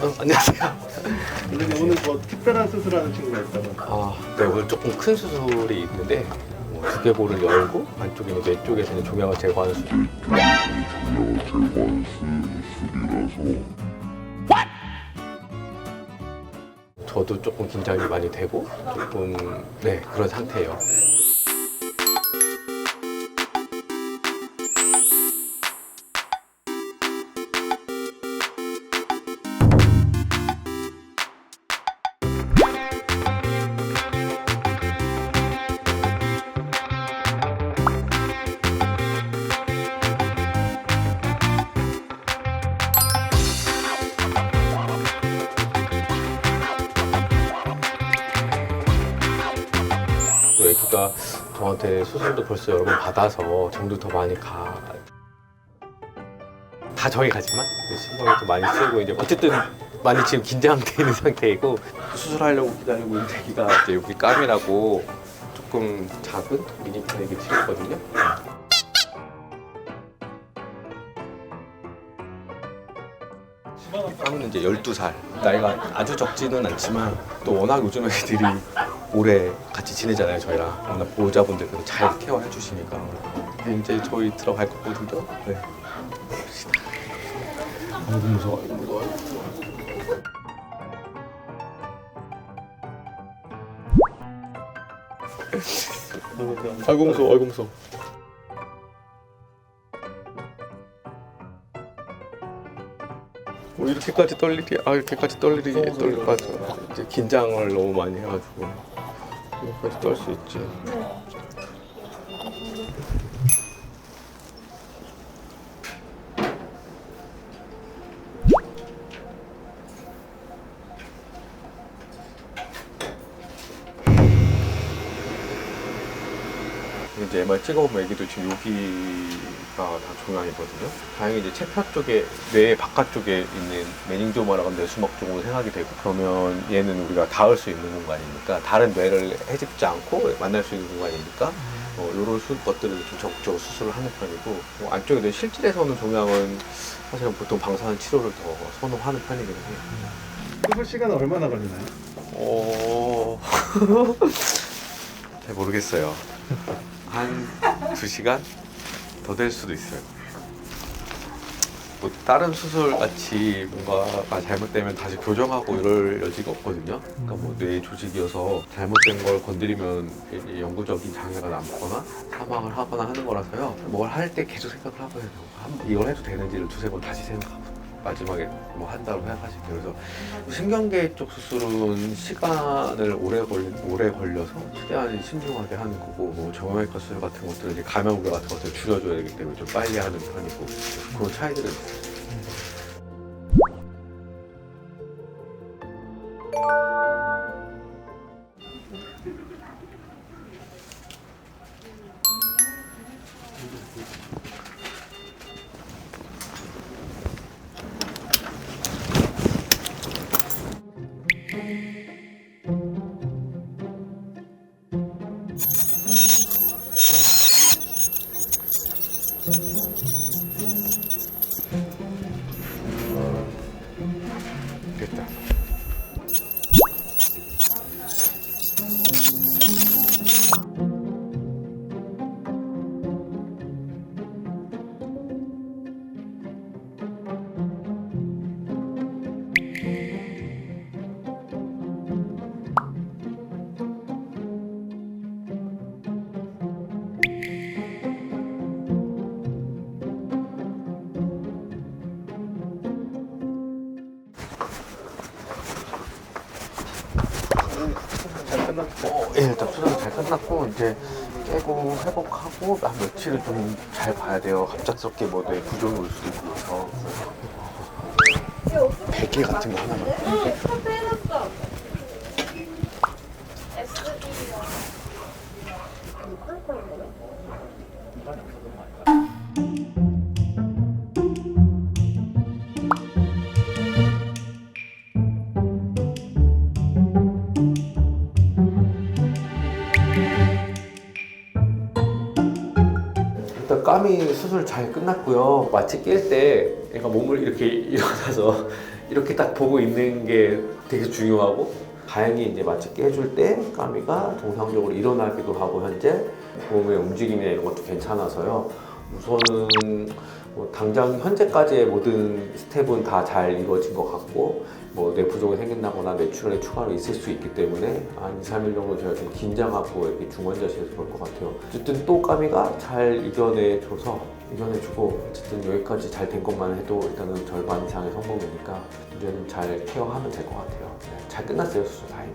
안녕하세요. 근데 오늘 뭐 특별한 수술하는 친구가 있다고. 네, 오늘 조금 큰 수술이 있는데 두개골을 열고 안쪽에 이제 뇌쪽에서 종양을 제거하는 수술. 저도 조금 긴장이 많이 되고 조금 그런 상태예요. 애기가 저한테 수술도 벌써 여러 번 받아서 정도 더 많이 다 정이 가지만 신경이 또 많이 쓰이고 이제 어쨌든 많이 지금 긴장돼 있는 상태이고 수술하려고 기다리고 있는 애기가 이제 여기 까미라고 조금 작은 미니큰 애기 치료거든요. 까미는 이제 12살. 나이가 아주 적지는 않지만 또 워낙 요즘 애들이 오래 같이 지내잖아요, 저희랑. 워낙 보호자분들께서 잘 케어해 주시니까. 근데 이제 저희 들어갈 거거든요. 네. 봅시다. 아이고 무서워, 아이고 무서워. 아이고 무서워, 아이고 무서워. 이렇게까지 떨 일이, 이렇게까지 떨 일이 떨릴 것 같아. 이제 긴장을 너무 많이 해가지고 이렇게까지 떨 수 있지. 이제 MR 찍어보면 애기도 지금 여기가 다 종양이거든요. 다행히 이제 체표 쪽에, 뇌 바깥쪽에 있는 메닝조마라고 하는 뇌수막 쪽으로 생각이 되고, 그러면 얘는 우리가 닿을 수 있는 공간이니까 다른 뇌를 해집지 않고 만날 수 있는 공간이니까 이런 것들을 좀 적극적으로 수술을 하는 편이고, 안쪽에 뇌 실질에서 오는 종양은 사실은 보통 방사선 치료를 더 선호하는 편이긴 해요. 수술 시간은 얼마나 걸리나요? 잘 모르겠어요. 한 2시간 더 될 수도 있어요. 뭐 다른 수술 같이 뭔가가 잘못되면 다시 교정하고 이럴 여지가 없거든요. 그러니까 뭐 뇌 조직이어서 잘못된 걸 건드리면 영구적인 장애가 남거나 사망을 하거나 하는 거라서요. 뭘 할 때 계속 생각을 하고 해요. 이걸 해도 되는지를 2-3번 다시 생각하고 마지막에 뭐 한다고 생각하시면 돼요. 그래서 신경계 쪽 수술은 시간을 오래 걸려서 최대한 신중하게 하는 거고, 뭐 정형외과 수술 같은 것들은 이제 감염 우려 같은 것들을 줄여줘야 되기 때문에 좀 빨리 하는 편이고, 그런 차이들은 있어요. 됐다. 잘 끝났고. 일단 수술이 잘 끝났고 이제 깨고 회복하고 한 며칠은 좀 잘 봐야 돼요. 갑작스럽게 뭐 뇌 부종이 올 수도 있고 그래서 베개 같은 거 하나만. 일단 까미 수술 잘 끝났고요. 마취 낄 때 얘가 몸을 이렇게 일어나서 이렇게 딱 보고 있는 게 되게 중요하고 다행히 이제 마취 해줄 때 까미가 정상적으로 일어나기도 하고 현재 몸의 움직임이나 이런 것도 괜찮아서요. 우선은 뭐 당장 현재까지의 모든 스텝은 다 잘 이루어진 것 같고 뭐 뇌부종이 생긴다거나 뇌출혈이 추가로 있을 수 있기 때문에 한 2, 3일 정도 제가 좀 긴장하고 이렇게 중환자실에서 볼 것 같아요. 어쨌든 또 까미가 잘 이겨내주고 어쨌든 여기까지 잘 된 것만 해도 일단은 절반 이상의 성공이니까 이제는 잘 케어하면 될 것 같아요. 잘 끝났어요, 수술 다행히.